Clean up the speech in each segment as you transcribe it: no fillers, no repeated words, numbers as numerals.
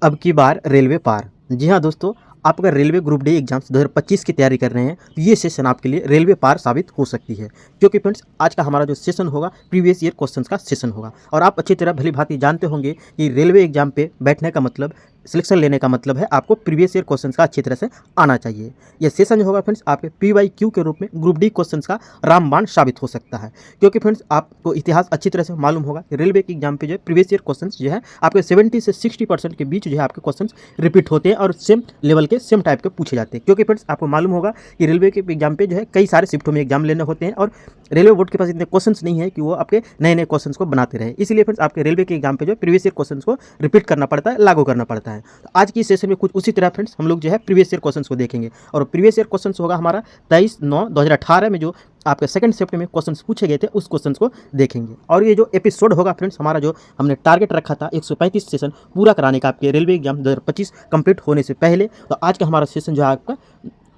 अब की बार रेलवे पार। जी हाँ दोस्तों, आप अगर रेलवे ग्रुप डी एग्जाम्स 2025 की तैयारी कर रहे हैं तो ये सेशन आपके लिए रेलवे पार साबित हो सकती है। क्योंकि फ्रेंड्स, आज का हमारा जो सेशन होगा प्रीवियस ईयर क्वेश्चंस का सेशन होगा। और आप अच्छी तरह भली भांति जानते होंगे कि रेलवे एग्जाम पे बैठने का मतलब, सिलेक्शन लेने का मतलब है आपको प्रीवियस ईयर क्वेश्चंस का अच्छी तरह से आना चाहिए। ये सेशन जो होगा फ्रेंड्स आपके PYQ के रूप में ग्रुप डी क्वेश्चंस का रामबाण साबित हो सकता है। क्योंकि फ्रेंड्स, आपको इतिहास अच्छी तरह से मालूम होगा कि रेलवे के एग्जाम पे जो है प्रीवियस ईयर क्वेश्चंस जो है आपके 70 से 60% के बीच जो है आपके क्वेश्चंस रिपीट होते हैं और सेम लेवल के सेम टाइप के पूछे जाते हैं। क्योंकि फ्रेंड्स, आपको मालूम होगा कि रेलवे के एग्जाम पे जो है कई सारे शिफ्टों में एग्जाम लेने होते हैं और रेलवे बोर्ड के पास इतने क्वेश्चंस नहीं है कि वो आपके नए नए क्वेश्चंस को बनाते रहे। इसलिए फ्रेंड्स, आपके रेलवे के एग्जाम पे जो प्रीवियस ईयर क्वेश्चंस को रिपीट करना पड़ता है, लागू करना पड़ता है। तो आज की सेशन में कुछ उसी तरह फ्रेंड्स हम लोग जो है प्रीवियस ईयर क्वेश्चंस को देखेंगे। और प्रीवियस ईयर क्वेश्चंस होगा हमारा 23/9/2018 में जो आपके सेकंड शिफ्ट में क्वेश्चंस पूछे गए थे, उस क्वेश्चंस को देखेंगे। और ये जो एपिसोड होगा फ्रेंड्स, हमारा जो हमने टारगेट रखा था 135 सेशन पूरा कराने का आपके रेलवे एग्जाम 2025 कंप्लीट होने से पहले, तो आज का हमारा सेशन जो है आपका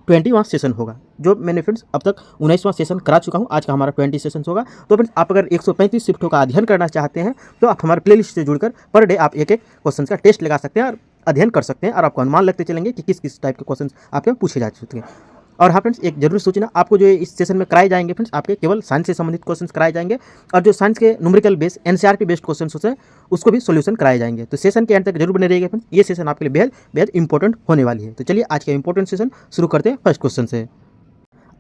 20वां सेशन होगा। जो मैंने फ्रेंड्स अब तक 19वां सेशन करा चुका हूँ, आज का हमारा 20 सेशन होगा। तो फ्रेंड्स, आप अगर 135 शिफ्टों का अध्ययन करना चाहते हैं तो आप हमारे प्लेलिस्ट से जुड़कर पर डे आप एक एक क्वेश्चन का टेस्ट लगा सकते हैं और अध्ययन कर सकते हैं। और आपको अनुमान लगते चलेंगे कि किस किस टाइप के क्वेश्चन आपके पूछे जा चुके हैं। और हाँ फ्रेंड्स, एक जरूर सूचना, आपको जो इस सेशन में कराए जाएंगे फ्रेंड्स, आपके केवल साइंस से संबंधित क्वेश्चंस कराए जाएंगे। और जो साइंस के numerical base NCERT based questions होते हैं उसको भी सोल्यूशन कराए जाएंगे। तो सेशन के एंड तक जरूर बने रहिएगा फ्रेंड्स, ये सेशन आपके लिए बेहद बेहद इंपॉर्टेंट होने वाली है। तो चलिए आज का इंपॉर्टेंट सेशन शुरू करते हैं फर्स्ट क्वेश्चन से।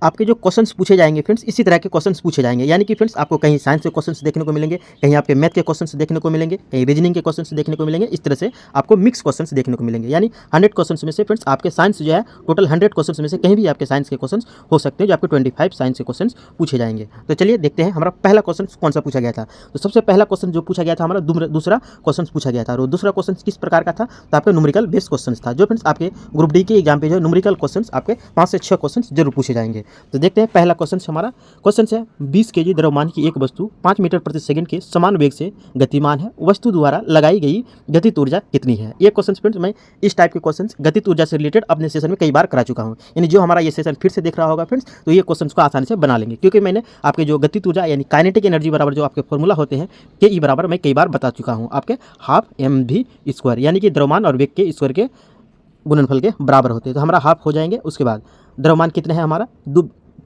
आपके जो क्वेश्चंस पूछे जाएंगे फ्रेंड्स, इसी तरह के क्वेश्चंस पूछे जाएंगे। यानी कि फ्रेंड्स, आपको कहीं साइंस के क्वेश्चंस देखने को मिलेंगे, कहीं आपके मैथ के क्वेश्चंस देखने को मिलेंगे, कहीं रीजनिंग के क्वेश्चंस देखने को मिलेंगे। इस तरह से आपको मिक्स क्वेश्चंस देखने को मिलेंगे। यानी 100 क्वेश्चंस में से फ्रेंड्स आपके साइंस जो है टोटल 100 क्वेश्चंस में से कहीं भी आपके साइंस के क्वेश्चंस हो सकते हैं, जो आपके 25 साइंस के क्वेश्चंस पूछे जाएंगे। तो चलिए देखते हैं हमारा पहला क्वेश्चन कौन सा पूछा गया था। तो सबसे पहला क्वेश्चन जो पूछा गया था हमारा दूसरा क्वेश्चन पूछा गया था। और दूसरा क्वेश्चन किस प्रकार का था, तो आपका न्यूमेरिकल बेस्ड क्वेश्चन था। जो फ्रेंड्स आपके ग्रुप डी के एग्जाम पे जो न्यूमेरिकल क्वेश्चन आपके 5 से 6 क्वेश्चन जरूर पूछे जाएंगे। तो देखते हैं पहला क्वेश्चन हमारा क्वेश्चन है, 20 kg द्रव्यमान की एक वस्तु 5 मीटर प्रति सेकंड के समान वेग से गतिमान है, वस्तु द्वारा लगाई गई गतिज ऊर्जा कितनी है। ये क्वेश्चन फ्रेंड्स मैं इस टाइप के क्वेश्चन गतिज ऊर्जा से रिलेटेड अपने सेशन में कई बार करा चुका हूं। यानी जो हमारा ये सेशन फिर से देख रहा होगा फ्रेंड्स, तो ये क्वेश्चन को आसानी से बना लेंगे। क्योंकि मैंने आपके जो गतिज ऊर्जा यानी काइनेटिक एनर्जी बराबर जो आपके फॉर्मूला होते हैं के बराबर मैं कई बार बता चुका हूँ, आपके हाफ mv², यानी कि द्रव्यमान और वेग के स्क्वायर के गुणनफल के बराबर होते हैं। तो हमारा हाफ हो जाएंगे। उसके बाद द्रव्यमान कितना है हमारा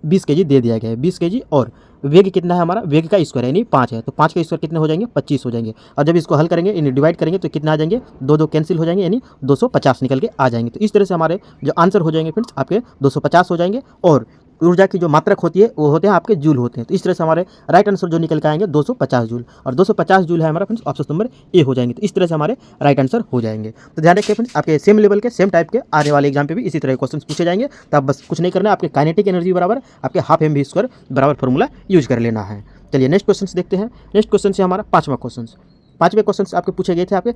20 kg दे दिया गया है, 20 kg। और वेग कितना है हमारा, वेग का स्क्वायर यानी 5 है, तो 5 का स्क्वायर कितने हो जाएंगे, 25 हो जाएंगे। और जब इसको हल करेंगे, इन्हें डिवाइड करेंगे तो कितना आ जाएंगे, 2 कैंसिल हो जाएंगे, यानी 250 निकल के आ जाएंगे। तो इस तरह से हमारे जो आंसर हो जाएंगे फ्रेंड्स आपके 250 हो जाएंगे। और ऊर्जा की जो मात्रक होती है वो होते हैं आपके जूल होते हैं। तो इस तरह से हमारे राइट आंसर जो निकल के आएंगे 250 जूल। और 250 जूल है हमारा फ्रेंड्स ऑप्शन नंबर ए हो जाएंगे। तो इस तरह से हमारे राइट आंसर हो जाएंगे। तो ध्यान रखिए फ्रेंड्स, आपके सेम लेवल के सेम टाइप के आने वाले एग्जाम पे भी इसी तरह के क्वेश्चन पूछे जाएंगे। तो आप बस कुछ नहीं करना है, आपके काइनेटिक एनर्जी बराबर आपके हाफ mv² बराबर फॉर्मूला यूज कर लेना है। चलिए नेक्स्ट क्वेश्चन देखते हैं। नेक्स्ट क्वेश्चन से हमारा पाँचवें क्वेश्चन आपके पूछे गए थे आपके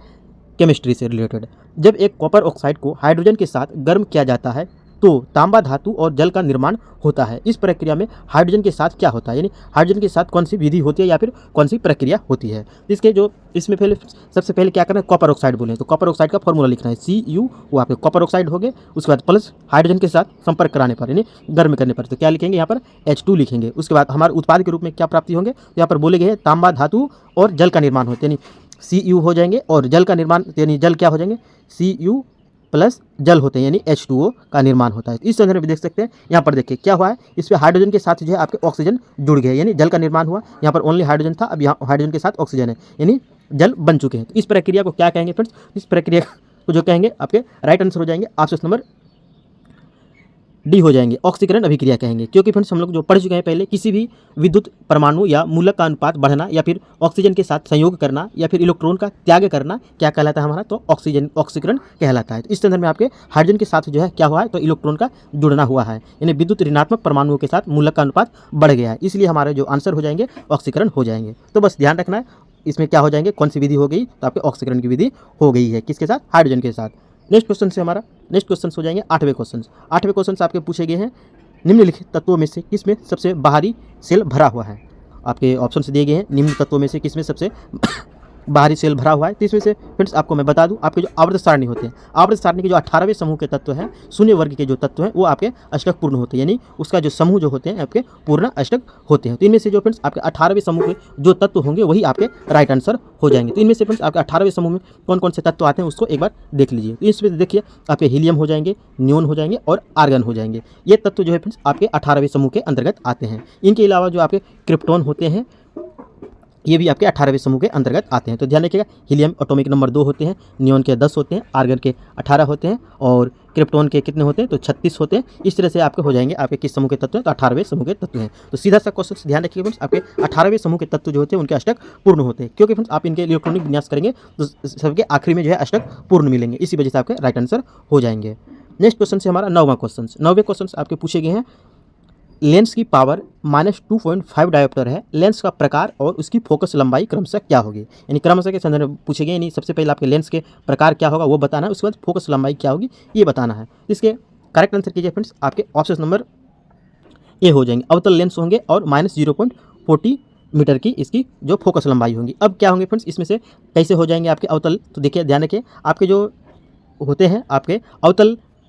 केमिस्ट्री से रिलेटेड। जब एक कॉपर ऑक्साइड को हाइड्रोजन के साथ गर्म किया जाता है तो तांबा धातु और जल का निर्माण होता है। इस प्रक्रिया में हाइड्रोजन के साथ क्या होता है, यानी हाइड्रोजन के साथ कौन सी विधि होती है या फिर कौन सी प्रक्रिया होती है। इसके जो इसमें पहले सबसे पहले क्या करना है, कॉपर ऑक्साइड बोले तो कॉपर ऑक्साइड का फॉर्मूला लिखना है Cu, वो आपके कॉपर ऑक्साइड हो गए। उसके बाद प्लस हाइड्रोजन के साथ संपर्क कराने पर यानी गर्म करने पर तो क्या लिखेंगे यहाँ पर H2 लिखेंगे। उसके बाद हमारे उत्पाद के रूप में क्या प्राप्ति होंगे, यहाँ पर बोले गए तांबा धातु और जल का निर्माण होते यानी Cu हो जाएंगे। और जल का निर्माण यानी जल क्या हो जाएंगे, Cu प्लस जल होते हैं यानी H2O का निर्माण होता है। इस संदर्भ में देख सकते हैं, यहाँ पर देखिए क्या हुआ है, इस पर हाइड्रोजन के साथ जो है आपके ऑक्सीजन जुड़ गए यानी जल का निर्माण हुआ। यहाँ पर ओनली हाइड्रोजन था, अब यहाँ हाइड्रोजन के साथ ऑक्सीजन है यानी जल बन चुके हैं। तो इस प्रक्रिया को क्या कहेंगे फ्रेंड्स, इस प्रक्रिया को जो कहेंगे आपके राइट आंसर हो जाएंगे ऑप्शन नंबर डी हो जाएंगे, ऑक्सीकरण अभिक्रिया कहेंगे। क्योंकि फ्रेंड्स हम लोग जो पढ़ चुके हैं पहले, किसी भी विद्युत परमाणु या मूलक का अनुपात बढ़ना या फिर ऑक्सीजन के साथ संयोग करना या फिर इलेक्ट्रॉन का त्याग करना क्या कहलाता है हमारा, तो ऑक्सीकरण कहलाता है। तो इस संदर्भ में आपके हाइड्रोजन के साथ जो है क्या हुआ है, तो इलेक्ट्रॉन का जुड़ना हुआ है यानी विद्युत ऋणात्मक परमाणुओं के साथ मूलक का अनुपात बढ़ गया है। इसलिए हमारे जो आंसर हो जाएंगे ऑक्सीकरण हो जाएंगे। तो बस ध्यान रखना है इसमें क्या हो जाएंगे, कौन सी विधि हो गई, तो आपके ऑक्सीकरण की विधि हो गई है, किसके साथ, हाइड्रोजन के साथ। नेक्स्ट क्वेश्चन से हमारा नेक्स्ट क्वेश्चन हो जाएंगे आठवें क्वेश्चन आपके पूछे गए हैं, निम्नलिखित तत्वों में से किसमें सबसे बाहरी सेल भरा हुआ है। आपके ऑप्शन दिए गए हैं, निम्न तत्वों में से किसमें सबसे बाहरी सेल भरा हुआ है। तो इसमें से फ्रेंड्स आपको मैं बता दूं, आपके जो आवर्त सारणी होते हैं, आवर्त सारणी के जो 18वें समूह के तत्व हैं, शून्य वर्ग के जो तत्व हैं, वो आपके अष्टक पूर्ण होते हैं, यानी उसका जो समूह जो होते हैं आपके पूर्ण अष्टक होते हैं। तो इनमें से जो फ्रेंड्स आपके 18वें समूह के जो तत्व होंगे वही आपके राइट आंसर हो जाएंगे। तो इनमें से फ्रेंड्स आपके 18वें समूह में कौन कौन से तत्व आते हैं उसको एक बार देख लीजिए। तो इसमें देखिए आपके हीलियम हो जाएंगे, नियोन हो जाएंगे और आर्गन हो जाएंगे। ये तत्व जो है फ्रेंड्स आपके 18वें समूह के अंतर्गत आते हैं। इनके अलावा जो आपके क्रिप्टॉन होते हैं, ये भी आपके 18वें समूह के अंतर्गत आते हैं। तो ध्यान रखिएगा, हीलियम एटॉमिक नंबर 2 होते हैं, नियोन के 10 होते हैं, आर्गन के 18 होते हैं और क्रिप्टॉन के कितने होते हैं, तो 36 होते हैं। इस तरह से आपके हो जाएंगे आपके किस समूह के तत्व हैं, तो 18वें समूह के तत्व हैं। तो सीधा सा क्वेश्चन ध्यान रखिएगा फ्रेंड्स, आपके 18वें समूह के तत्व जो होते हैं उनके अष्टक पूर्ण होते हैं, क्योंकि फ्रेंड्स आप इनके इलेक्ट्रॉनिक विन्यास करेंगे तो सबके आखिरी में जो है अष्टक पूर्ण मिलेंगे, इसी वजह से आपके राइट आंसर हो जाएंगे। नेक्स्ट क्वेश्चन से हमारा 9वां क्वेश्चन। 9वें क्वेश्चन आपके पूछे गए हैं, लेंस की पावर -2.5 डायोप्टर है, लेंस का प्रकार और उसकी फोकस लंबाई क्रमशः क्या होगी, यानी क्रमशः के संदर्भ में पूछे गए। यानी सबसे पहले आपके लेंस के प्रकार क्या होगा वो बताना है, उसके बाद फोकस लंबाई क्या होगी ये बताना है। इसके करेक्ट आंसर कीजिए फ्रेंड्स, आपके ऑप्शन नंबर ए हो जाएंगे, अवतल लेंस होंगे और -0.40 मीटर की इसकी जो फोकस लंबाई होंगी। अब क्या होंगे फ्रेंड्स, इसमें से कैसे हो जाएंगे आपके अवतल, तो देखिए ध्यान रखिए, आपके जो होते हैं आपके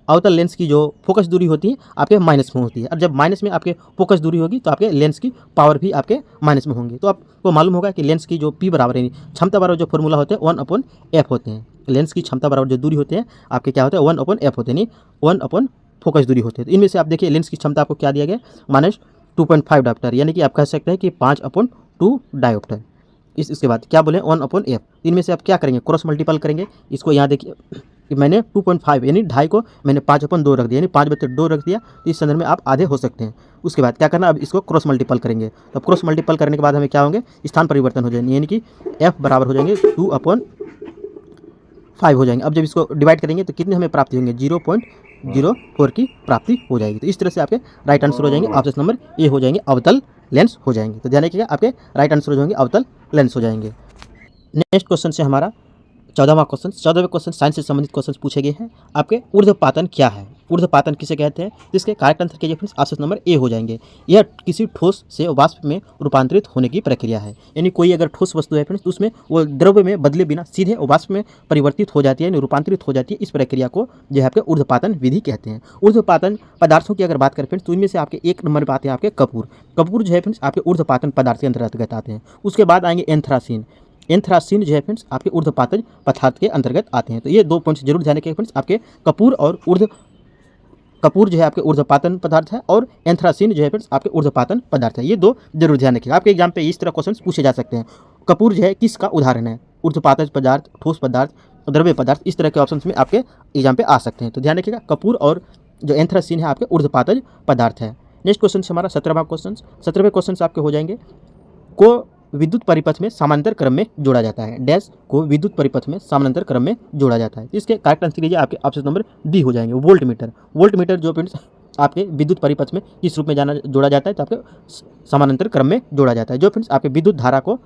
अवतल लेंस की जो फोकस दूरी होती है आपके माइनस में होती है, और जब माइनस में आपके फोकस दूरी होगी तो आपके लेंस की पावर भी आपके माइनस में होंगी। तो आपको मालूम होगा कि लेंस की जो पी बराबर है, क्षमता बराबर जो फॉर्मूला होते हैं 1/f होते हैं। लेंस की क्षमता बराबर जो दूरी होते हैं आपके क्या होते हैं 1/f होते हैं, यानी 1/ फोकस दूरी होते हैं। तो इनमें से आप देखिए लेंस की क्षमता आपको क्या दिया गया, -2.5 डायोप्टर, यानी कि आप कह सकते हैं कि 5/2 डायोप्टर। इसके बाद क्या बोले 1/f। इनमें से आप क्या करेंगे, क्रॉस मल्टीपल करेंगे। इसको यहाँ देखिए कि मैंने 2.5 यानी 2.5 को मैंने 5/2 रख दिया, यानी 5/2 रख दिया, तो इस संदर्भ में आप आधे हो सकते हैं। उसके बाद क्या करना, अब इसको क्रॉस मल्टीपल करेंगे। तो अब क्रॉस मल्टीपल करने के बाद हमें क्या होंगे, स्थान परिवर्तन हो जाएंगे, यानी कि f बराबर हो जाएंगे 2/5 हो जाएंगे। अब जब इसको डिवाइड करेंगे तो कितने हमें प्राप्ति होंगे, 0.04 की प्राप्ति हो जाएगी। तो इस तरह से आपके राइट आंसर हो जाएंगे, ऑप्शन नंबर ए हो जाएंगे, अवतल लेंस हो जाएंगे। तो ध्यान रखिएगा, आपके राइट आंसर हो जाएंगे अवतल लेंस हो जाएंगे। नेक्स्ट क्वेश्चन से हमारा 14वां क्वेश्चन। 14वें क्वेश्चन साइंस से संबंधित क्वेश्चन पूछे गए हैं। आपके ऊर्ध्वपातन क्या है, ऊर्ध्वपातन किसे कहते हैं, जिसके करेक्ट आंसर कीजिए फ्रेंड्स, ऑप्शन नंबर ए हो जाएंगे। यह किसी ठोस से वाष्प में रूपांतरित होने की प्रक्रिया है, यानी कोई अगर ठोस वस्तु है फ्रेंड्स तो उसमें वो द्रव्य में बदले बिना सीधे वाष्प में परिवर्तित हो जाती है, यानी रूपांतरित हो जाती है। इस प्रक्रिया को जो है आपके ऊर्ध्वपातन विधि कहते हैं। ऊर्ध्वपातन पदार्थों की अगर बात करें फ्रेंड्स तो इनमें से आपके एक नंबर पर आते हैं आपके कपूर। कपूर जो है फ्रेंड्स आपके ऊर्ध्वपातन पदार्थ के अंतर्गत आते हैं। उसके बाद आएंगे एंथ्रासीन। एंथ्रासीन जो है फ्रेंड्स आपके ऊर्ध्वपातन पदार्थ के अंतर्गत आते हैं। तो ये 2 पॉइंट्स जरूर ध्यान रखिए फ्रेंड्स, आपके कपूर जो है आपके ऊर्ध्वपातन पदार्थ है और एंथ्रासीन जो है फ्रेंड्स आपके ऊर्ध्वपातन पदार्थ है। ये 2 जरूर ध्यान रखिएगा, आपके एग्जाम पे इस तरह क्वेश्चन पूछे जा सकते हैं। कपूर जो है किसका उदाहरण है, ऊर्ध्वपातन पदार्थ, ठोस पदार्थ, द्रव्य पदार्थ, इस तरह के ऑप्शन में आपके एग्जाम पे आ सकते हैं। तो ध्यान रखिएगा, कपूर और जो एंथ्रासीन है आपके ऊर्ध्वपातन पदार्थ है। नेक्स्ट क्वेश्चन से हमारा 17वां क्वेश्चन। 17वें क्वेश्चन आपके हो जाएंगे, को विद्युत परिपथ में समानांतर क्रम में जोड़ा जाता है, डैश को विद्युत परिपथ में समानांतर क्रम में जोड़ा जाता है। इसके करेक्ट आंसर लीजिए, आपके ऑप्शन नंबर डी हो जाएंगे, वोल्ट मीटर। वोल्ट मीटर जो फ्रेंड्स आपके विद्युत परिपथ में किस रूप में जोड़ा जाता है, तो आपके समानांतर क्रम में जोड़ा जाता है। जो फ्रेंड्स आपके विद्युत धारा को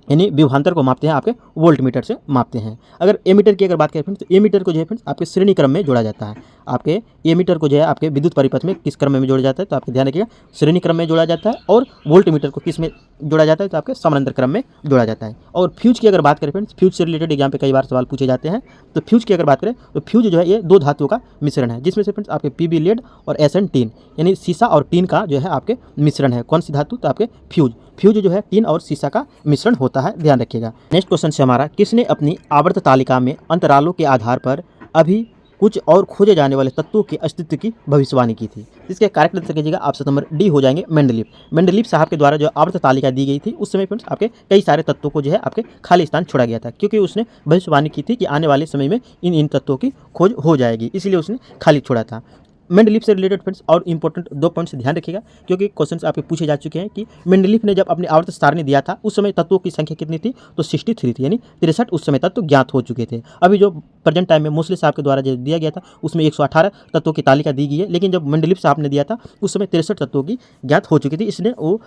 यानी विभवांतर को मापते हैं आपके वोल्ट मीटर से मापते हैं। अगर ए मीटर की अगर बात करें फ्रेंड्स तो ए मीटर को जो है फ्रेंड्स आपके श्रेणी क्रम में जोड़ा जाता है। आपके ए मीटर को जो है आपके विद्युत परिपथ में किस क्रम में जोड़ा जाता है, तो आपके ध्यान रखिएगा श्रेणी क्रम में जोड़ा जाता है। और वोल्ट मीटर को किस में जोड़ा जाता है, तो आपके समानांतर क्रम में जोड़ा जाता है। और फ्यूज की अगर बात करें फ्रेंड्स, फ्यूज से रिलेटेड एग्जाम पे कई बार सवाल पूछे जाते हैं। तो फ्यूज की अगर बात करें तो फ्यूज जो है ये 2 धातुओं का मिश्रण है, जिसमें से फ्रेंड्स आपके पीबी लेड और एसएन टीन यानी सीसा और टीन का जो है आपके मिश्रण है। कौन सी धातु, तो आपके फ्यूज जो है टीन और सीसा का मिश्रण होता है, ध्यान रखिएगा। नेक्स्ट क्वेश्चन से हमारा, किसने अपनी आवर्त तालिका में अंतरालों के आधार पर अभी कुछ और खोजे जाने वाले तत्वों के अस्तित्व की भविष्यवाणी की थी। इसके करेक्ट आंसर कीजिएगा, ऑप्शन नंबर डी हो जाएंगे, मेंडलीफ। मेंडलीफ साहब के द्वारा जो आवर्त तालिका दी गई थी उस समय फ्रेंड्स आपके कई सारे तत्वों को जो है आपके खाली स्थान छोड़ा गया था, क्योंकि उसने भविष्यवाणी की थी कि आने वाले समय में इन तत्वों की खोज हो जाएगी, इसलिए उसने खाली छोड़ा था। मेंडलीफ से रिलेटेड फ्रेंड्स और इंपॉर्टेंट 2 पॉइंट्स ध्यान रखिएगा, क्योंकि क्वेश्चंस आपके पूछे जा चुके हैं कि मेंडलीफ ने जब अपने आवर्त सारणी दिया था उस समय तत्वों की संख्या कितनी थी, तो 63 थी, यानी 63 उस समय तत्व ज्ञात हो चुके थे। अभी जो प्रेजेंट टाइम में मोस्टली साहब के द्वारा जो दिया गया था उसमें 118 तत्वों की तालिका दी गई है, लेकिन जब मेंडलीफ साहब ने दिया था उस समय 63 तत्वों की ज्ञात हो चुकी थी, इसलिए वो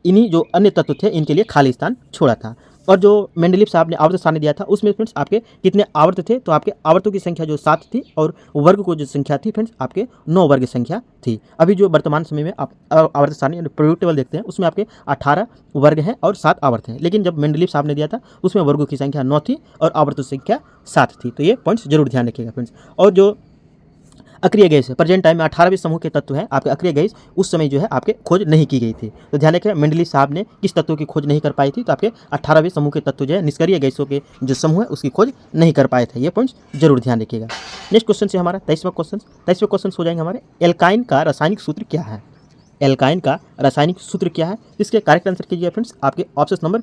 इन्हीं जो अन्य तत्व थे इनके लिए खाली स्थान छोड़ा था। और जो मेंडलीव साहब ने आवर्त सारणी दिया था उसमें फ्रेंड्स आपके कितने आवर्त थे, तो आपके आवर्तों की संख्या जो 7 थी और वर्ग को जो संख्या थी फ्रेंड्स आपके 9 वर्ग संख्या थी। अभी जो वर्तमान समय में आप आवर्त सारणी यानी पीरियोडिक टेबल देखते हैं उसमें आपके 18 वर्ग हैं और 7 आवर्त हैं, लेकिन जब मेंडलीव साहब ने दिया था उसमें वर्गों की संख्या 9 थी और आवर्तों की संख्या 7 थी। तो ये पॉइंट्स जरूर ध्यान रखिएगा फ्रेंड्स। और जो अक्रिय गैस है प्रेजेंट टाइम में 18वें समूह के तत्व हैं आपके अक्रिय गैस, उस समय जो है आपके खोज नहीं की गई थी। तो ध्यान रखें मेंडलीव साहब ने किस तत्वों की खोज नहीं कर पाई थी, तो आपके 18वें समूह के तत्व जो है निष्क्रिय गैसों के जो समूह है उसकी खोज नहीं कर पाए थे। ये पॉइंट्स जरूर ध्यान रखिएगा। नेक्स्ट क्वेश्चन से हमारा 23वां क्वेश्चन हो जाएंगे हमारे, एल्काइन का रासायनिक सूत्र क्या है। एल्काइन का रासायनिक सूत्र क्या है, इसके करेक्ट आंसर कीजिए फ्रेंड्स। आपके ऑप्शन नंबर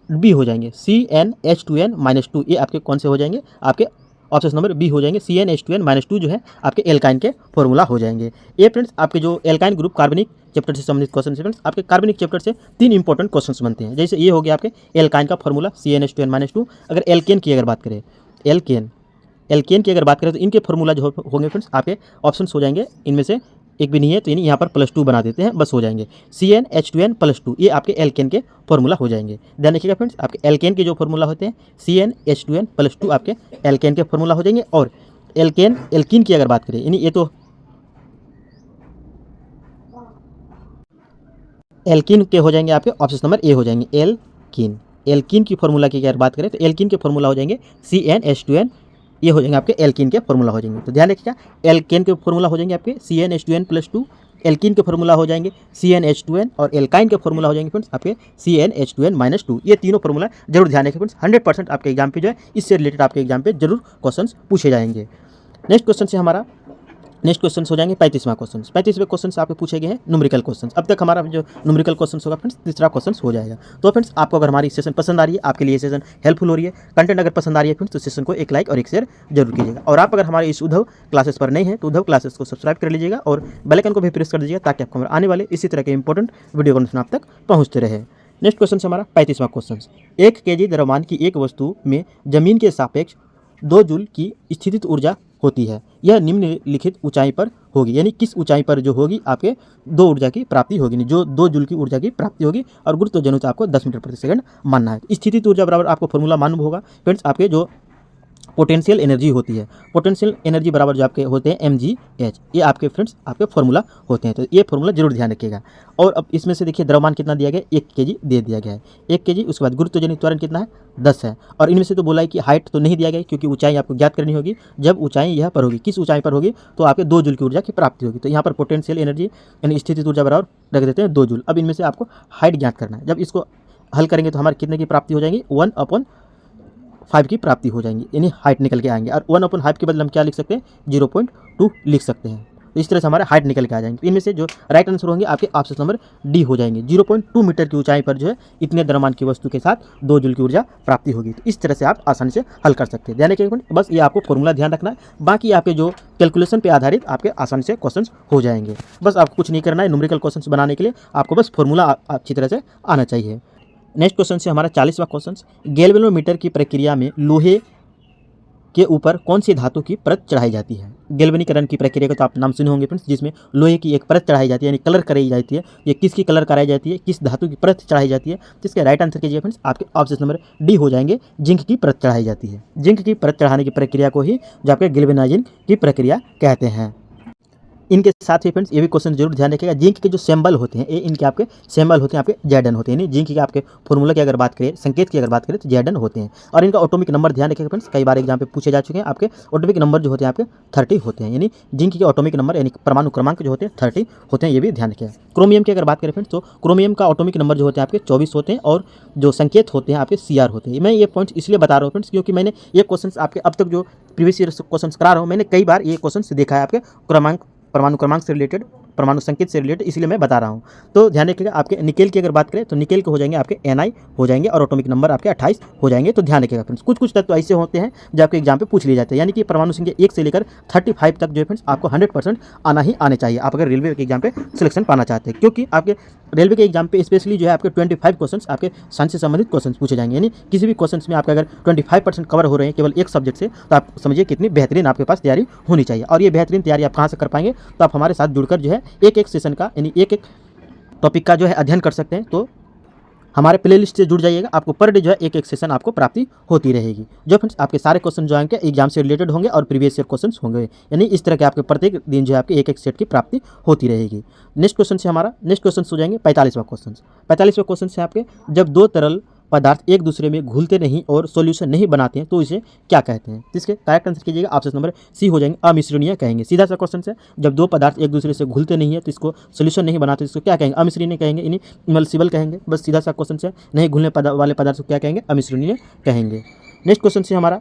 बी हो जाएंगे CnH2n-2। ये आपके कौन से हो जाएंगे, आपके ऑप्शन नंबर बी हो जाएंगे CnH2n-2 जो है आपके एल्काइन के फॉर्मूला हो जाएंगे। ये फ्रेंड्स आपके जो एल्काइन ग्रुप कार्बनिक चैप्टर से संबंधित क्वेश्चन है फ्रेंड्स, आपके कार्बनिक चैप्टर से 3 इंपॉर्टेंट क्वेश्चंस बनते हैं। जैसे ये हो गया आपके एल्काइन का फॉर्मूला CnH2n-2। अगर एल्केन की अगर बात करें, एल्केन की अगर बात करें तो इनके फॉर्मूला जो होंगे फ्रेंड्स आपके ऑप्शन हो जाएंगे, इनमें से एक भी नहीं है तो यानी यहाँ पर +2 बना देते हैं, बस हो जाएंगे CnH2n+2। ये आपके एल्केन के फॉर्मूला हो जाएंगे। ध्यान रखिएगा फ्रेंड्स, आपके एल्केन के जो फॉर्मूला होते हैं CnH2n+2 आपके एल्केन के फॉर्मूला हो जाएंगे। और एल्कीन की अगर बात करें, यानी ये तो एल्कीन के हो जाएंगे आपके ऑप्शन नंबर ए हो जाएंगे एल्कीन की फॉर्मूला की अगर बात करें तो एल्कीन के फॉर्मूला हो जाएंगे CnH2n, ये हो जाएंगे आपके एल्कीन के फॉर्मूला हो जाएंगे। तो ध्यान रखिएगा, एल्केन के फॉर्मूला हो जाएंगे आपके CnH2n+2, एल्कीन के फॉर्मूला हो जाएंगे CnH2n और एल्काइन के फॉर्मूला हो जाएंगे फ्रेंड्स आपके CnH2n-2। ये तीनों फॉर्मूला जरूर ध्यान रखें फ्रेंड्स। 100% आपके एग्जाम पे जो है इससे रिलेटेड आपके एग्जाम पे जरूर क्वेश्चंस पूछे जाएंगे। नेक्स्ट क्वेश्चन हो जाएंगे 35वां क्वेश्चन। 35वें क्वेश्चन से आपके पूछे गए हैं न्यूमेरिकल क्वेश्चन। अब तक हमारा जो न्यूमेरिकल क्वेश्चन होगा फ्रेंड्स तीसरा क्वेश्चन हो जाएगा। तो फ्रेंड्स आपको अगर हमारी सेशन पसंद आ रही है, आपके लिए सेशन हेल्पफुल हो रही है, कंटेंट अगर पसंद आ रही है फ्रेंड्स, तो सेशन को एक लाइक और एक शेयर जरूर कीजिएगा। और आप अगर हमारे इस उद्धव क्लासेस पर नहीं है तो उद्धव क्लासेस को सब्सक्राइब कर लीजिएगा और बेल आइकन को भी प्रेस कर दीजिएगा ताकि आपको हमारे आने वाले इसी तरह के इंपॉर्टेंट वीडियो कॉन्फ्रेंस आप तक पहुँचते रहे। नेक्स्ट क्वेश्चन से हमारा 35वां क्वेश्चन, 1 kg द्रव्यमान की एक वस्तु में जमीन के सापेक्ष 2 जूल की स्थितिज ऊर्जा होती है, यह निम्नलिखित ऊंचाई पर होगी, यानी किस ऊंचाई पर जो होगी आपके 2 ऊर्जा की प्राप्ति होगी, जो 2 जूल की ऊर्जा की प्राप्ति होगी। और गुरुत्व जनित आपको 10 मीटर प्रति सेकंड मानना है। स्थितिज ऊर्जा बराबर आपको फॉर्मूला मालूम होगा फ्रेंड्स, आपके जो पोटेंशियल एनर्जी होती है, पोटेंशियल एनर्जी बराबर जो आपके होते हैं mgh, ये आपके फ्रेंड्स आपके फॉर्मूला होते हैं। तो ये फॉर्मूला जरूर ध्यान रखिएगा। और अब इसमें से देखिए द्रव्यमान कितना दिया गया है, 1 kg दे दिया गया है, 1 kg। उसके बाद गुरुत्वजनित त्वरण कितना है, 10 है। और इनमें से तो बोला है कि हाइट तो नहीं दिया गया क्योंकि ऊंचाई आपको ज्ञात करनी होगी। जब ऊंचाई यहाँ पर होगी, किस ऊंचाई पर होगी, तो आपके 2 जूल की ऊर्जा की प्राप्ति होगी। तो यहाँ पर पोटेंशियल एनर्जी यानी स्थितिज ऊर्जा बराबर रख देते हैं 2 जूल। अब इनमें से आपको हाइट ज्ञात करना है। जब इसको हल करेंगे तो हमारे कितने की प्राप्ति हो जाएगी, 1/5 की प्राप्ति हो जाएंगी, यानी हाइट निकल के आएंगे। और 1/5 के बदले हम क्या लिख सकते हैं, 0.2 लिख सकते हैं। तो इस तरह से हमारे हाइट निकल के आ जाएंगे। इनमें से जो राइट आंसर होंगे आपके ऑप्शन नंबर डी हो जाएंगे। 0.2 मीटर की ऊंचाई पर जो है इतने द्रव्यमान की वस्तु के साथ 2 जूल की ऊर्जा प्राप्ति होगी। तो इस तरह से आप आसानी से हल कर सकते हैं। ध्यान रखिए बस ये आपको फॉर्मूला ध्यान रखना है, बाकी आपके जो कैलकुलेशन पे आधारित आपके आसानी से क्वेश्चन हो जाएंगे। बस आपको कुछ नहीं करना है, न्यूमेरिकल क्वेश्चन बनाने के लिए आपको बस फॉर्मूला अच्छी तरह से आना चाहिए। नेक्स्ट क्वेश्चन से हमारा 40वां क्वेश्चन, गैल्वेनोमीटर की प्रक्रिया में लोहे के ऊपर कौन सी धातु की परत चढ़ाई जाती है। गैल्वेनीकरण की प्रक्रिया का तो आप नाम सुने होंगे फ्रेंड्स, जिसमें लोहे की एक परत चढ़ाई जाती है, यानी कलर कराई जाती है। ये किसकी कलर कराई जाती है, किस धातु की परत चढ़ाई जाती है, तो इसके राइट आंसर कीजिए फ्रेंड्स, आपके ऑप्शन नंबर डी हो जाएंगे, जिंक की परत चढ़ाई जाती है। जिंक की परत चढ़ाने की प्रक्रिया को ही जो आपके गैल्वेनाइजिंग की प्रक्रिया कहते हैं। इनके साथ ही फ्रेंड्स ये भी क्वेश्चन जरूर ध्यान रखिएगा, जिंक के जो सिंबल होते हैं ये इनके आपके सिंबल होते हैं आपके Zn होते हैं, यानी जिंक के आपके फॉर्मूला की अगर बात करें, संकेत की अगर बात करें तो Zn होते हैं। और इनका ऑटोमिक नंबर ध्यान रखिएगा फ्रेंड्स, कई बार एग्जाम पे पूछे जा चुके हैं। आपके ऑटोमिक नंबर जो होते हैं आपके 30 होते हैं, यानी जिंक के ऑटोमिक नंबर यानी परमाणु क्रमांक जो होते हैं 30 होते हैं, ये भी ध्यान रखिएगा। क्रोमियम की अगर बात करें फ्रेंड्स तो क्रोमियम का ऑटोमिक नंबर जो होते हैं आपके 24 होते हैं और जो संकेत होते हैं आपके Cr होते हैं। मैं ये पॉइंट्स इसलिए बता रहा हूँ फ्रेंड्स क्योंकि मैंने ये क्वेश्चन आपके अब तक जो प्रीवियस ईयर क्वेश्चन करा रहा हूँ, मैंने कई बार ये क्वेश्चन देखा है आपके परमाणु क्रमांक से रिलेटेड, परमाणु संकेत से रिलेटेड, इसलिए मैं बता रहा हूँ। तो ध्यान रखिएगा, आपके निकेल की अगर बात करें तो निकेल के हो जाएंगे आपके Ni हो जाएंगे और ऑटोमिक नंबर आपके 28 हो जाएंगे। तो ध्यान रखिएगा फ्रेंड्स, कुछ तत्व ऐसे होते हैं जो आपके एग्जाम पे पूछ लिए जाते हैं, यानी कि परमाणु संख्या 1 से लेकर 35 तक जो है फ्रेंड्स आपको 100% आना ही आने चाहिए, आप अगर रेलवे के एग्जाम पे सिलेक्शन पाना चाहते हैं। क्योंकि आपके रेलवे के एग्जाम पे स्पेशली जो है आपके 25 क्वेश्चन आपके साइंस से संबंधित क्वेश्चन पूछे जाएंगे, यानी किसी भी क्वेश्चन में आपके अगर 25% कवर हो रहे हैं केवल एक सब्जेक्ट से, तो आप समझिए कितनी बेहतरीन आपके पास तैयारी होनी चाहिए। और ये बेहतरीन तैयारी आप कहाँ से कर पाएंगे, तो आप हमारे साथ जुड़कर जो है एक सेशन का यानी एक टॉपिक का जो है अध्ययन कर सकते हैं। तो हमारे प्लेलिस्ट से जुड़ जाइएगा, आपको पर डे जो है एक एक सेशन आपको प्राप्ति होती रहेगी। जो फ्रेंड्स आपके सारे क्वेश्चन जो हैं एग्जाम से रिलेटेड होंगे और प्रीवियस ईयर क्वेश्चन होंगे, यानी इस तरह के आपके प्रत्येक दिन जो है आपके एक एक सेट की प्राप्ति होती रहेगी। नेक्स्ट क्वेश्चन से हमारा नेक्स्ट क्वेश्चन हो जाएंगे 45वां क्वेश्चन। 45वां क्वेश्चन से आपके जब दो तरल पदार्थ एक दूसरे में घुलते नहीं और सॉल्यूशन नहीं बनाते हैं तो इसे क्या कहते हैं? इसके करेक्ट आंसर कीजिएगा, ऑप्शन नंबर सी हो जाएंगे, अमिश्रणीय कहेंगे। सीधा सा क्वेश्चन है, जब दो पदार्थ एक दूसरे से घुलते नहीं है तो इसको सॉल्यूशन नहीं बनाते, इसको क्या कहेंगे? अमिश्रणीय कहेंगे, यानी इमल्सिबल कहेंगे। बस सीधा सा क्वेश्चन है, नहीं घुलने वाले पदार्थ को क्या कहेंगे? अमिश्रणीय कहेंगे। नेक्स्ट क्वेश्चन से हमारा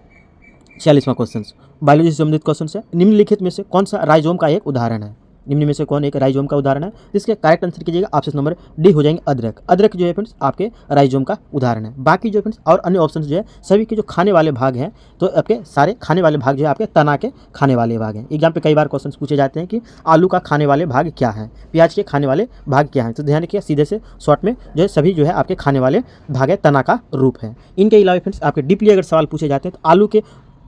46वां क्वेश्चन बायोलॉजी से संबंधित क्वेश्चन है, निम्नलिखित में से कौन सा राइजोम का एक उदाहरण है? निम्न में से कौन एक राइजोम का उदाहरण है? इसके करेक्ट आंसर कीजिएगा, ऑप्शन नंबर डी हो जाएंगे, अदरक। अदरक जो है फ्रेंड्स आपके राइजोम का उदाहरण है। बाकी जो फ्रेंड्स और अन्य ऑप्शन जो है सभी के जो खाने वाले भाग हैं, तो आपके सारे खाने वाले भाग जो है आपके तना के खाने वाले भाग हैं। एग्जाम पे कई बार क्वेश्चन पूछे जाते हैं कि आलू का खाने वाले भाग क्या है, प्याज के खाने वाले भाग क्या है, तो ध्यान रखिए सीधे से शॉर्ट में जो है सभी जो है आपके खाने वाले भाग है, तना का रूप है। इनके अलावा फ्रेंड्स आपके डीपली अगर सवाल पूछे जाते हैं तो आलू के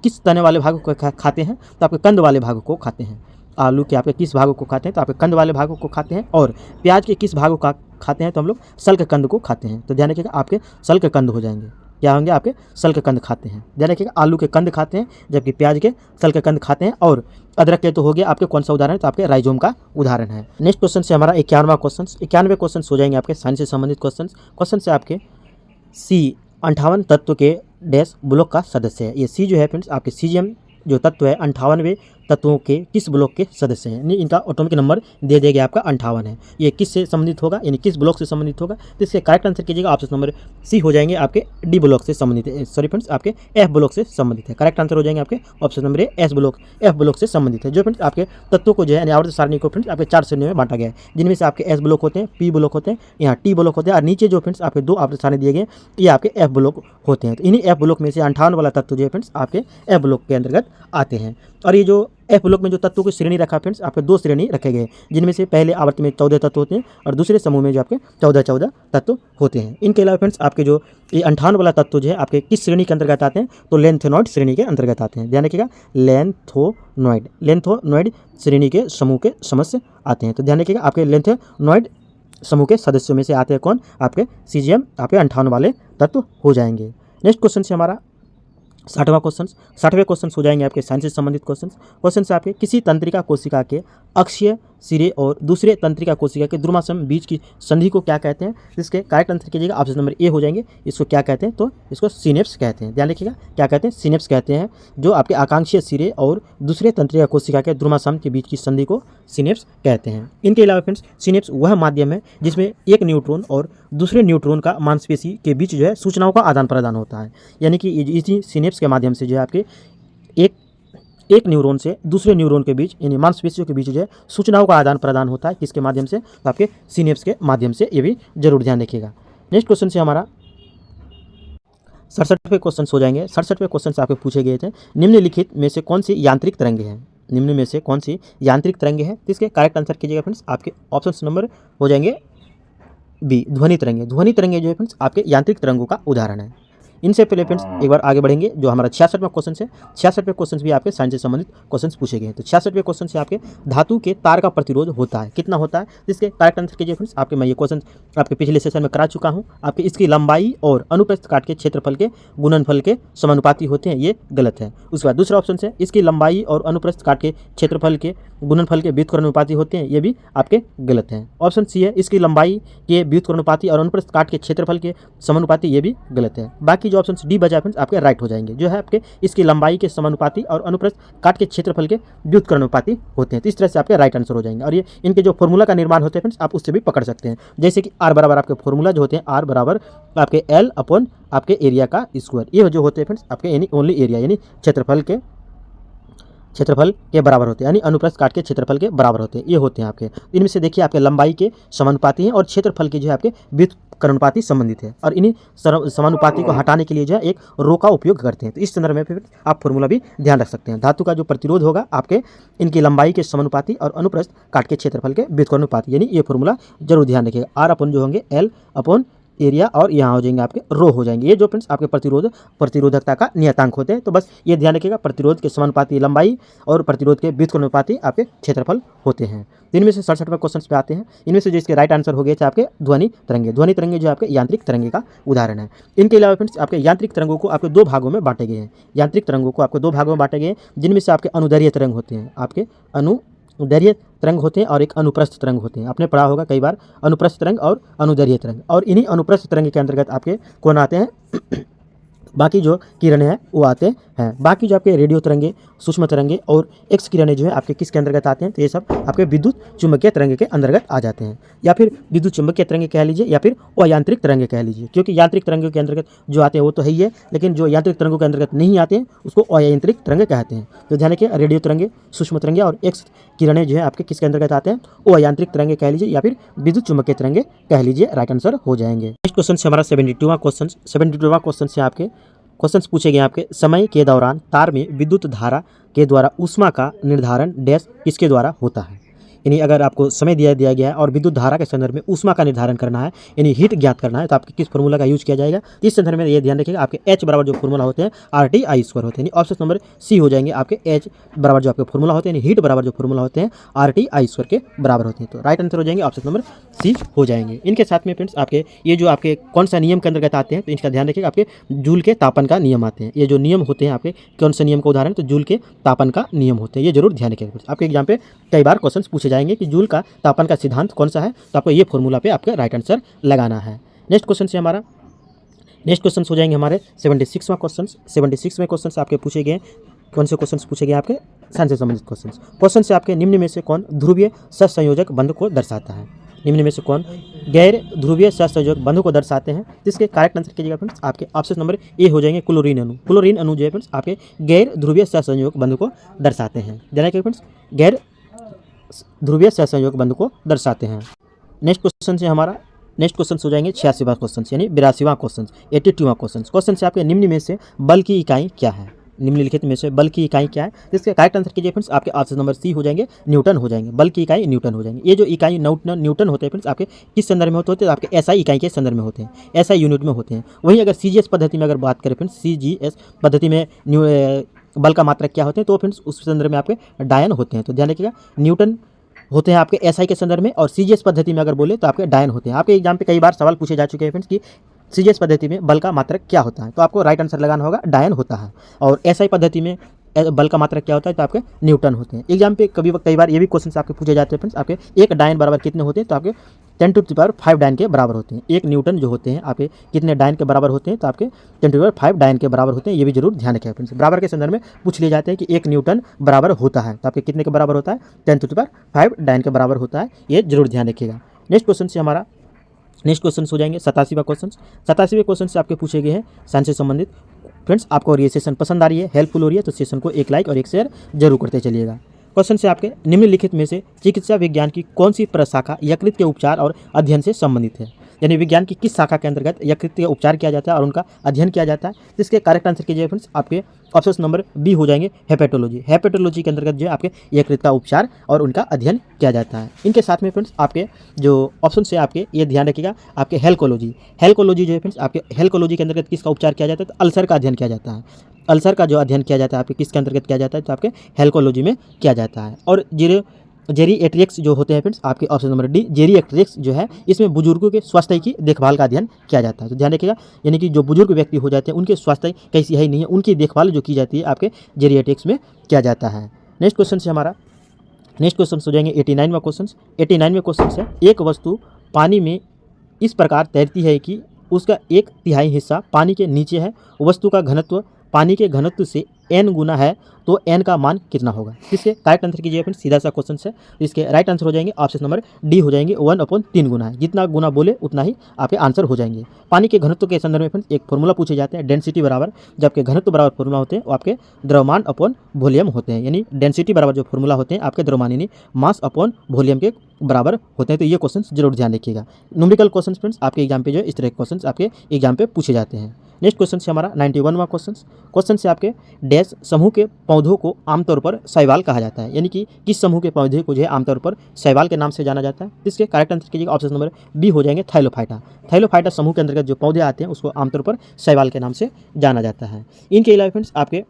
किस तने वाले भाग को खाते हैं, तो आपके कंद वाले भाग को खाते हैं। आलू के आपके किस भागों को खाते हैं, तो आपके कंद वाले भागों को खाते हैं। और प्याज के किस भागों का खाते हैं, तो हम लोग सल के कंद को खाते हैं। तो ध्यान रखिएगा आपके सल के कंद हो जाएंगे, क्या होंगे? आपके सल के कंद खाते हैं। ध्यान रखिएगा आलू के कंद खाते हैं, जबकि प्याज के सल के कंद खाते हैं। और अदरक के तो हो गया आपके कौन सा उदाहरण है, तो आपके राइजोम का उदाहरण है। नेक्स्ट क्वेश्चन से हमारा 51वां क्वेश्चन। 91 क्वेश्चन हो जाएंगे आपके साइंस से संबंधित क्वेश्चन से आपके सी 58 तत्व के डैश ब्लॉक का सदस्य है। ये सी जो है फ्रेंड्स आपके सीजीएम जो तत्व है 58वें तत्वों के किस ब्लॉक के सदस्य हैं, यानी इनका ऑटोमिक नंबर दे देगा आपका 58 है। ये किस से संबंधित होगा, यानी किस ब्लॉक से संबंधित होगा, तो इसके करेक्ट आंसर कीजिएगा, ऑप्शन नंबर सी हो जाएंगे आपके डी ब्लॉक से संबंधित है। सॉरी फ्रेंड्स आपके एफ ब्लॉक से संबंधित है। करेक्ट आंसर हो जाएंगे आपके ऑप्शन नंबर एफ ब्लॉक से संबंधित है। जो फ्रेंड्स आपके तत्वों को जो है आवर्त सारणी को फ्रेंड्स आपके 4 श्रेणियों में बांटा गया है, जिनमें से आपके एस ब्लॉक होते हैं, पी ब्लॉक होते हैं, यहाँ टी ब्लॉक होते हैं, और नीचे जो फ्रेंड्स आपके 2 आवर्त सारणी दिए गए ये आपके एफ ब्लॉक होते हैं। तो इन्हीं एफ ब्लॉक में से 58 वाला तत्व जो है फ्रेंड्स आपके एफ ब्लॉक के अंतर्गत आते हैं। और ये जो एफ ब्लॉक में जो तत्वों की श्रेणी रखा फ्रेंड्स आपके 2 श्रेणी रखे गए, जिनमें से पहले आवर्त में 14 तत्व होते हैं और दूसरे समूह में जो आपके 14 तत्व होते हैं। इनके अलावा फ्रेंड्स आपके जो ये 58 वाला तत्व जो है आपके किस श्रेणी के अंतर्गत आते हैं, तो लेंथेनॉइड श्रेणी के अंतर्गत आते हैं। ध्यान रखिएगा लेंथेनॉइड श्रेणी के समूह के सदस्य आते हैं। तो ध्यान रखिएगा आपके लेंथेनॉइड समूह के सदस्यों में से आते हैं कौन, आपके सीजीएम आपके 58 वाले तत्व हो जाएंगे। नेक्स्ट क्वेश्चन से हमारा 60वां क्वेश्चन। 60वें क्वेश्चन हो जाएंगे आपके साइंस से संबंधित क्वेश्चन से आपके किसी तंत्रिका कोशिका के अक्षीय सिरे और दूसरे तंत्रिका कोशिका के ध्रुवासम बीच की संधि को क्या कहते हैं? इसके करेक्ट आंसर कीजिएगा, ऑप्शन नंबर ए हो जाएंगे। इसको क्या कहते हैं, तो इसको सिनेप्स कहते हैं। ध्यान रखिएगा क्या कहते हैं, सिनेप्स कहते हैं। जो आपके आकांक्षीय सिरे और दूसरे तंत्रिका कोशिका के ध्रुवासम के बीच की संधि को सिनेप्स कहते हैं। इनके अलावा फ्रेंड्स सिनेप्स वह माध्यम है जिसमें एक न्यूट्रॉन और दूसरे न्यूट्रॉन का मांसपेशी के बीच जो है सूचनाओं का आदान प्रदान होता है। यानी कि इसी सिनेप्स के माध्यम से जो है आपके एक न्यूरॉन से दूसरे न्यूरॉन के बीच यानी मांसपेशियों के बीच जो है सूचनाओं का आदान प्रदान होता है। किसके माध्यम से, तो आपके सिनेप्स के माध्यम से। ये भी जरूर ध्यान रखिएगा। नेक्स्ट क्वेश्चन से हमारा 67वें क्वेश्चन हो जाएंगे। 67वें क्वेश्चन से आपके पूछे गए थे, निम्नलिखित में से कौन सी यांत्रिक तरंगे हैं? निम्न में से कौन सी यांत्रिक तरंगे हैं, तो इसके करेक्ट आंसर कीजिएगा फ्रेंड्स। आपके ऑप्शन नंबर हो जाएंगे बी, ध्वनि तरंगे। ध्वनि तरंगे जो है फ्रेंड्स आपके यांत्रिक तरंगों का उदाहरण है। इनसे पहले फ्रेंड्स एक बार आगे बढ़ेंगे, जो हमारा 66वां क्वेश्चन है। 66वें क्वेश्चन भी आपके साइंस से संबंधित क्वेश्चन पूछे गए हैं। तो 66वें क्वेश्चन से आपके धातु के तार का प्रतिरोध होता है, कितना होता है? इसके करेक्ट आंसर कीजिए फ्रेंड्स। आपके मैं ये क्वेश्चन आपके पिछले सेशन में करा चुका हूँ। आपके इसकी लंबाई और अनुप्रस्थ काट के क्षेत्रफल के गुणनफल के समानुपाती होते हैं, ये गलत है। उसके बाद दूसरा ऑप्शन है इसकी लंबाई और अनुप्रस्थ काट के क्षेत्रफल के गुणनफल के व्युत्क्रमानुपाती होते हैं, ये भी आपके गलत हैं। ऑप्शन सी है इसकी लंबाई के व्युत्क्रमानुपाती और अनुप्रस्थ काट के क्षेत्रफल के समानुपाती, ये भी गलत है। बाकी जो ऑप्शन डी बचा फ्रेंड्स आपके राइट हो जाएंगे। जो है आपके इसकी लंबाई के समानुपाती और अनुप्रस्थ काट के क्षेत्रफल के व्युत्क्रमानुपाती होते हैं। तो इस तरह से आपके राइट आंसर हो जाएंगे। और ये इनके जो फॉर्मूला का निर्माण होते हैं फ्रेंड्स आप उससे भी पकड़ सकते हैं। जैसे कि आर बराबर आपके फॉर्मूला जो होते हैं, आर बराबर आपके एल अपॉन आपके एरिया का स्क्वायर, ये जो होते हैं फ्रेंड्स आपके यानी ओनली एरिया यानी क्षेत्रफल के बराबर होते हैं, यानी अनुप्रस्थ काट के क्षेत्रफल के बराबर होते हैं, ये होते हैं आपके। इनमें से देखिए आपके लंबाई के समानुपाती हैं और क्षेत्रफल के जो है आपके व्युत्क्रमानुपाती संबंधित है। और इन्हीं समानुपाती को हटाने के लिए जो है एक रो का उपयोग करते हैं। तो इस संदर्भ में फिर आप फॉर्मूला भी ध्यान रख सकते हैं। धातु का जो प्रतिरोध होगा आपके इनकी लंबाई के समानुपाती और अनुप्रस्थ काट के क्षेत्रफल के व्युत्क्रमानुपाती, यानी ये फॉर्मूला जरूर ध्यान रखिएगा। आर अपन जो होंगे एल अपॉन एरिया और यहाँ हो जाएंगे आपके रो हो जाएंगे। ये जो फ्रेंड्स आपके प्रतिरोधकता का नियतांक होते हैं। तो बस ये ध्यान रखिएगा, प्रतिरोध के समानुपाती लंबाई और प्रतिरोध के व्युत्क्रमानुपाती आपके क्षेत्रफल होते हैं। तो इनमें से 67वें क्वेश्चन पे आते हैं। इनमें से जो इसके राइट आंसर हो गए थे आपके ध्वनि तरंगे। ध्वनि तरंगे जो आपके यांत्रिक तरंगे का उदाहरण है। इनके अलावा फ्रेंड्स आपके यांत्रिक तरंगों को आपके दो भागों में बांटे गए हैं। यांत्रिक तरंगों को आपके दो भागों में बांटे गए हैं, जिनमें से आपके अनुदैर्घ्य तरंग होते हैं, आपके अनुदैर्घ्य तरंग होते हैं और एक अनुप्रस्थ तरंग होते हैं। आपने पढ़ा होगा कई बार अनुप्रस्थ तरंग और अनुदैर्घ्य तरंग। और इन्हीं अनुप्रस्थ तरंग के अंतर्गत आपके कौन आते हैं बाकी जो किरणें हैं वो आते हैं। बाकी जो आपके रेडियो तरंगे, सूक्ष्म तरंगे और एक्स किरणें जो है आपके किसके अंतर्गत आते हैं? तो ये सब आपके विद्युत चुम्बकीय तरंगे के अंतर्गत आ जाते हैं, या फिर विद्युत चुम्बकीय तरंगे कह लीजिए, या फिर अयांत्रिक तरंगे कह लीजिए। क्योंकि यांत्रिक तरंगों के अंतर्गत जो आते हैं वो तो है ही है, लेकिन जो यांत्रिक तरंगों के अंतर्गत नहीं आते हैं उसको अयांत्रिक तरंगे कहते हैं। तो ध्यान रखिए, रेडियो तरंगे, सूक्ष्म तरंगे और एक्स किरणें जो है आपके किसके अंतर्गत आते हैं? वो अयांत्रिक तरंगे कह लीजिए या फिर विद्युत चुम्बकीय तरंगे कह लीजिए। राइट आंसर हो जाएंगे। नेक्स्ट क्वेश्चन से हमारा 72वां क्वेश्चन से आपके क्वेश्चंस पूछे गए आपके समय के दौरान तार में विद्युत धारा के द्वारा ऊष्मा का निर्धारण डैश किसके द्वारा होता है? यानी अगर आपको समय दिया गया है और विद्युत धारा के संदर्भ में ऊष्मा का निर्धारण करना है, यानी हीट ज्ञात करना है, तो आपके किस फॉर्मूला का यूज किया जाएगा? इस संदर्भ में ये ध्यान रखिएगा, आपके H बराबर जो फॉर्मूला होते हैं RT/I² होते हैं। ऑप्शन नंबर सी हो जाएंगे आपके H बराबर जो आपके फॉर्मूला होते हैं, हीट बराबर जो फॉर्मूला होते हैं RT/I² के बराबर होते हैं। तो राइट आंसर हो जाएंगे ऑप्शन नंबर सी हो जाएंगे। इनके साथ में फ्रेंड्स आपके ये जो आपके कौन सा नियम के अंतर्गत आते हैं, तो इसका ध्यान रखिएगा, आपके जूल के तापन का नियम आते हैं। ये जो नियम होते हैं आपके कौन से नियम का उदाहरण? तो जूल के तापन का नियम होते हैं। ये जरूर ध्यान रखिएगा। आपके एग्जाम पे कई बार क्वेश्चन पूछे जाएंगे कि जूल का तापन का सिद्धांत कौन सा है, तो आपको ये फॉर्मूला पे आपका राइट आंसर लगाना है। नेक्स्ट क्वेश्चन हो जाएंगे हमारे 76वां क्वेश्चन। 76वें क्वेश्चन से आपके पूछे गए कौन से क्वेश्चन पूछे गए? आपके साइंस से संबंधित क्वेश्चन से आपके निम्न में से कौन ध्रुवीय सहसंयोजक बंध को दर्शाता है? निम्न में से कौन गैर ध्रुवीय सहसंयोजक बंधों को दर्शाते हैं? जिसके करेक्ट आंसर कीजिएगा फ्रेंड्स, आपके ऑप्शन नंबर ए हो जाएंगे क्लोरीन अणु। क्लोरीन अणु जो है फ्रेंड्स आपके गैर ध्रुवीय सहसंयोजक बंध को दर्शाते हैं। ध्यान रखिए फ्रेंड्स, गैर ध्रुवीय सहसंयोजक बंध को दर्शाते हैं। नेक्स्ट क्वेश्चन हो जाएंगे 86वां क्वेश्चन, यानी 82वां क्वेश्चन, 82वां क्वेश्चन से आपके निम्न में से बल की इकाई क्या है? निम्नलिखित में से बल की इकाई क्या है? जिसके करेक्ट आंसर कीजिए फ्रेंड्स, आपके ऑप्शन नंबर सी हो जाएंगे न्यूटन हो जाएंगे। बल की इकाई न्यूटन हो जाएंगे। ये जो इकाई न्यूटन होते हैं फ्रेंड्स आपके किस संदर्भ में होते हैं? आपके एसआई इकाई के संदर्भ में होते हैं, एसआई यूनिट में होते हैं। वहीं अगर सीजीएस पद्धति में अगर बात करें फ्रेंड्स, सीजीएस पद्धति में बल का मात्रक क्या होते हैं? तो फ्रेंड्स उस संदर्भ में आपके डायन होते हैं। तो ध्यान रखिएगा, न्यूटन होते हैं आपके एसआई के संदर्भ में, और सीजीएस पद्धति में अगर बोले तो आपके डायन होते हैं। आपके एग्जाम पे कई बार सवाल पूछे जा चुके हैं फ्रेंड्स कि सीजीएस पद्धति में बल का मात्रक क्या होता है? तो आपको राइट आंसर लगाना होगा डायन होता है। और एसआई पद्धति में बल का मात्रक क्या होता है? तो आपके न्यूटन होते हैं। एग्जाम पे कई बार ये भी क्वेश्चन आपके पूछे जाते हैं फ्रेंड्स, आपके एक डायन बराबर कितने होते हैं? तो आपके 10⁵ डायन के बराबर होते हैं। एक न्यूटन जो होते हैं आपके कितने डायन के बराबर होते हैं? तो आपके 10⁵ डायन के बराबर होते हैं। ये भी जरूर ध्यान रखें फ्रेंड्स। बराबर के संदर्भ में पूछ लिए जाते हैं कि एक न्यूटन बराबर होता है, तो आपके कितने के बराबर होता है? 10⁵ डायन के बराबर होता है। ये जरूर ध्यान रखिएगा। नेक्स्ट क्वेश्चन हो जाएंगे 87वां क्वेश्चन। 87वें क्वेश्चन से आपके पूछे गए हैं साइंस से संबंधित। फ्रेंड्स आपको और ये सेशन पसंद आ रही है, हेल्पफुल हो रही है, तो सेशन को एक लाइक और एक शेयर जरूर करते चलिएगा। क्वेश्चन से आपके निम्नलिखित में से चिकित्सा विज्ञान की कौन सी प्रशाखा यकृत के उपचार और अध्ययन से संबंधित है? यानी विज्ञान की किस शाखा के अंतर्गत यकृत का उपचार किया जाता है और उनका अध्ययन किया जाता है? जिसके करेक्ट आंसर कीजिए फ्रेंड्स, आपके ऑप्शन नंबर बी हो जाएंगे हेपेटोलॉजी। हेपेटोलॉजी के अंतर्गत जो है आपके यकृत का उपचार और उनका अध्ययन किया जाता है। इनके साथ में फ्रेंड्स आपके जो ऑप्शन से आपके ये ध्यान रखिएगा, आपके हेल्कोलॉजी जो है फ्रेंड्स आपके हेल्कोलॉजी के अंतर्गत किसका उपचार किया जाता है? तो अल्सर का अध्ययन किया जाता है। अल्सर का जो अध्ययन किया जाता है आपके किसके अंतर्गत किया जाता है? तो आपके हेल्कोलॉजी में किया जाता है। और जेरिएट्रिक्स जो होते हैं फ्रेंड्स आपके ऑप्शन नंबर डी, जेरिएट्रिक्स जो है इसमें बुजुर्गों के स्वास्थ्य की देखभाल का अध्ययन किया जाता है। तो ध्यान रखिएगा, यानी कि जो बुजुर्ग व्यक्ति हो जाते हैं उनके स्वास्थ्य कैसी है नहीं है, उनकी देखभाल जो की जाती है आपके जेरिएट्रिक्स में किया जाता है। नेक्स्ट क्वेश्चन हो जाएंगे 89वां क्वेश्चन। 89वें क्वेश्चन से एक वस्तु पानी में इस प्रकार तैरती है कि उसका 1/3 हिस्सा पानी के नीचे है, वस्तु का घनत्व पानी के घनत्व से n गुना है, तो n का मान कितना होगा? इसके करेक्ट आंसर कीजिए फ्रेंड्स, सीधा सा क्वेश्चन है। इसके राइट आंसर हो जाएंगे ऑप्शन नंबर डी हो जाएंगे 1/3 गुना है। जितना गुना बोले उतना ही आपके आंसर हो जाएंगे। पानी के घनत्व के संदर्भ में फ्रेंड्स एक फॉर्मूला पूछे जाते हैं, डेंसिटी बराबर, जब आपके घनत्व बराबर फॉर्मूला होते हैं वो आपके द्रव्यमान अपॉन वॉल्यूम होते हैं। यानी डेंसिटी बराबर जो फॉर्मूला होते हैं आपके द्रव्यमान यानी मास अपॉन वॉल्यूम के बराबर होते हैं। तो ये क्वेश्चन जरूर ध्यान रखिएगा। न्यूमेरिकल क्वेश्चन फ्रेंड्स आपके एग्जाम पे जो इस तरह के क्वेश्चन आपके एग्जाम पे पूछे जाते हैं। नेक्स्ट क्वेश्चन से हमारा 91वां क्वेश्चन से आपके डैश समूह के पौधों को आमतौर पर शैवाल कहा जाता है, यानी कि किस समूह के पौधे को जो है आमतौर पर शैवाल के नाम से जाना जाता है। इसके करेक्ट आंसर कीजिएगा, ऑप्शन नंबर बी हो जाएंगे थाइलोफाइटा। थाइलोफाइटा समूह के अंतर्गत जो पौधे आते हैं उसको आमतौर पर शैवाल के नाम से जाना जाता है। इनके अलावा फ्रेंड्स आपके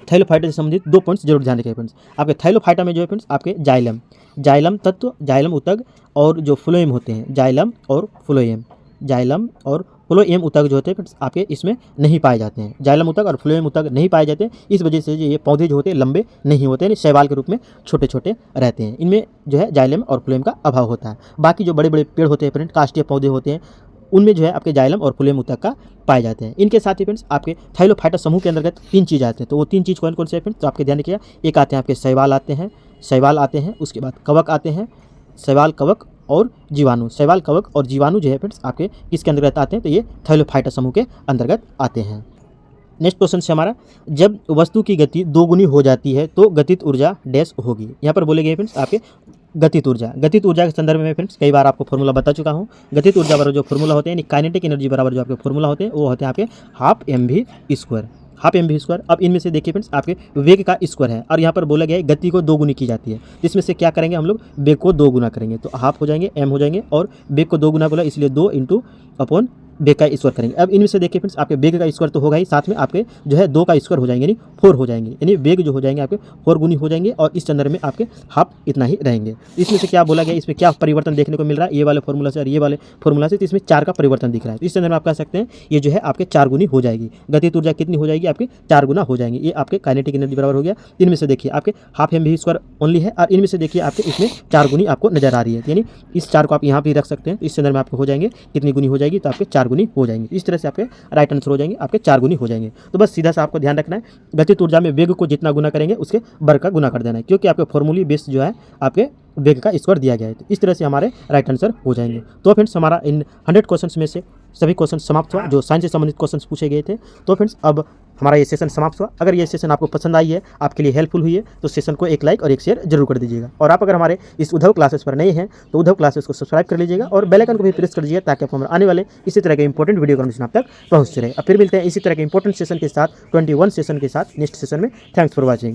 थाइलोफाइटा से संबंधित 2 पॉइंट्स जरूर ध्यान रखें फ्रेंड्स। आपके थाइलोफाइटा में जो है फ्रेंड्स आपके जाइलम तत्व, जाइलम उतक और जो फ्लोएम होते हैं, जाइलम और फ्लोएम उतक जो होते हैं फ्रेंड्स आपके इसमें नहीं पाए जाते हैं। जाइलम उतक और फ्लोएम उतक नहीं पाए जाते हैं, इस वजह से ये पौधे जो होते हैं लंबे नहीं होते हैं, शैवाल के रूप में छोटे छोटे रहते हैं। इनमें जो है जाइलम और फ्लोएम का अभाव होता है। बाकी जो बड़े बड़े पेड़ होते हैं फ्रेंड, काष्ठीय पौधे होते हैं, उनमें जो है आपके जाइलम और फ्लोएम उतक का पाए जाते हैं। इनके साथ ही फ्रेंड्स आपके थाइलोफाइटा समूह के अंतर्गत 3 चीज़ आते हैं। तो वो 3 चीज़ कौन कौन से हैं फ्रेंड्स, तो आपके ध्यान रखिएगा। एक आते हैं आपके शैवाल आते हैं, उसके बाद कवक आते हैं, शैवाल, कवक और जीवाणु। शैवाल, कवक और जीवाणु जो है फ्रेंड्स आपके किसके अंतर्गत आते हैं, तो ये थाइलोफाइटा समूह के अंतर्गत आते हैं। नेक्स्ट क्वेश्चन से हमारा, जब वस्तु की गति 2 गुनी हो जाती है तो गतित ऊर्जा डैश होगी। यहाँ पर बोले गए फ्रेंड्स आपके गतित ऊर्जा के संदर्भ में फ्रेंड्स कई बार आपको फॉर्मूला बता चुका हूँ। गतित ऊर्जा बराबर जो फॉर्मूला होते हैं, काइनेटिक एनर्जी बराबर जो आपके फॉर्मूला होते हैं वो होते हैं आपके हाफ mv स्क्वायर। अब इनमें से देखिए फ्रेंड्स आपके वेग का स्क्वायर है और यहाँ पर बोला गया है गति को 2 गुनी की जाती है। इसमें से क्या करेंगे हम लोग, वेग को 2 गुना करेंगे, तो हाफ हो जाएंगे, m हो जाएंगे और वेग को 2 गुना बोला इसलिए 2 इंटू अपॉन वेग का स्क्वायर करेंगे। अब इनमें से देखिए फ्रेंड्स आपके वेग का स्क्वायर तो होगा ही, साथ में आपके जो है 2 का स्क्वायर हो जाएंगे, यानी 4 हो जाएंगे, यानी वेग जो हो जाएंगे आपके 4 गुनी हो जाएंगे और इस संदर्भ में आपके हाफ इतना ही रहेंगे। इसमें से क्या बोला गया, इसमें क्या परिवर्तन देखने को मिल रहा है, ये वाले फॉर्मूला से और ये वाले फॉर्मूला से, तो इसमें 4 का परिवर्तन दिख रहा है। तो इस संदर्भ में आप कह सकते हैं ये जो है आपके 4 गुनी हो जाएगी। गतित ऊर्जा कितनी हो जाएगी, आपके 4 गुना हो जाएंगे। ये आपके काइनेटिक एनर्जी बराबर हो गया। इनमें से देखिए आपके हाफ mv स्क्वायर ओनली है और इनमें से देखिए आपके इसमें 4 गुनी आपको नजर आ रही है, यानी इस 4 को आप यहाँ भी रख सकते हैं। तो इस संदर्भ में आपको हो जाएंगे कितनी गुनी हो जाएगी, तो आपके 4 गुनी हो जाएंगे। इस तरह से आपके राइट आंसर हो जाएंगे, आपके 4 गुनी हो जाएंगे। तो बस सीधा सा आपको ध्यान रखना है, गतित ऊर्जा में वेग को जितना गुना करेंगे उसके वर्ग का गुना कर देना है, क्योंकि आपके फॉर्मूली बेस जो है आपके वेग का स्क्वायर दिया गया है। तो इस तरह से हमारे राइट आंसर हो जाएंगे। तो फ्रेंड्स हमारा इन 100 क्वेश्चंस में से सभी क्वेश्चन समाप्त हुआ जो साइंस से संबंधित क्वेश्चन पूछे गए थे। तो फ्रेंड्स अब हमारा ये सेशन समाप्त हुआ। अगर ये सेशन आपको पसंद आई है, आपके लिए हेल्पफुल हुई है, तो सेशन को एक लाइक और एक शेयर जरूर कर दीजिएगा। और आप अगर हमारे इस उद्धव क्लासेस पर नए हैं तो उद्धव क्लासेस को सब्सक्राइब कर लीजिएगा और बेल आइकन को भी प्रेस कर लीजिएगा, ताकि आपको हमारे आने वाले इसी तरह के इंपॉर्टेंट वीडियो कॉन्फरेंस आप तक पहुँचते रहे। अब फिर मिलते हैं इसी तरह के इंपॉर्टेंट सेशन के साथ, 21 सेशन के साथ नेक्स्ट सेशन में। Thanks for watching.